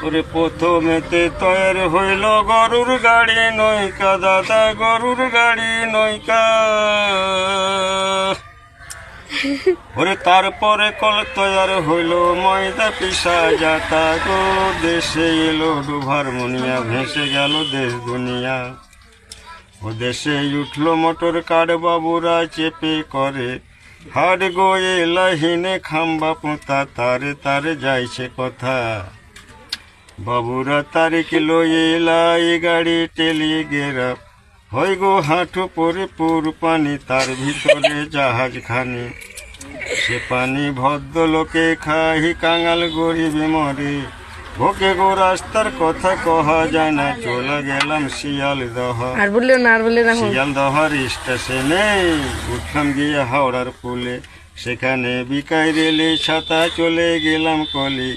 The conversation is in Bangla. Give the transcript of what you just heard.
ওরে প্রথমেতে তৈর হইল গরুর গাড়ি নৌকা দাদা, গরুর গাড়ি নৌকা। ওরে তারপরে কল তৈয়ার হইল ময়দা পিসা যাতা গো। দেশে এলো হারমোনিয়া, ভেসে গেল দেশ দুনিয়া। ও দেশে উঠলো মোটর কার, বাবুরা চেপে করে হাট গো। এলাহিনে খাম্বা পোঁতা, তারে তারে যাইছে কথা। বাবুরা তারিখ লয়ে এলাই গাড়ি টেলি গেরাপ, হই গো হাঁটু পরে পুর পানি, তার ভিতরে জাহাজ খানি। সে পানি ভদ্রলোকে খাহি, কাঙাল গরিব মরে। ভোকে গো রাস্তার কথা কহা যায় না, চলে গেলাম শিয়ালদহ। শিয়ালদহার স্টেশনে উঠলাম গিয়ে হাওড়ার পুলে, সেখানে বিকাই রেলে ছাতা, চলে গেলাম কলি।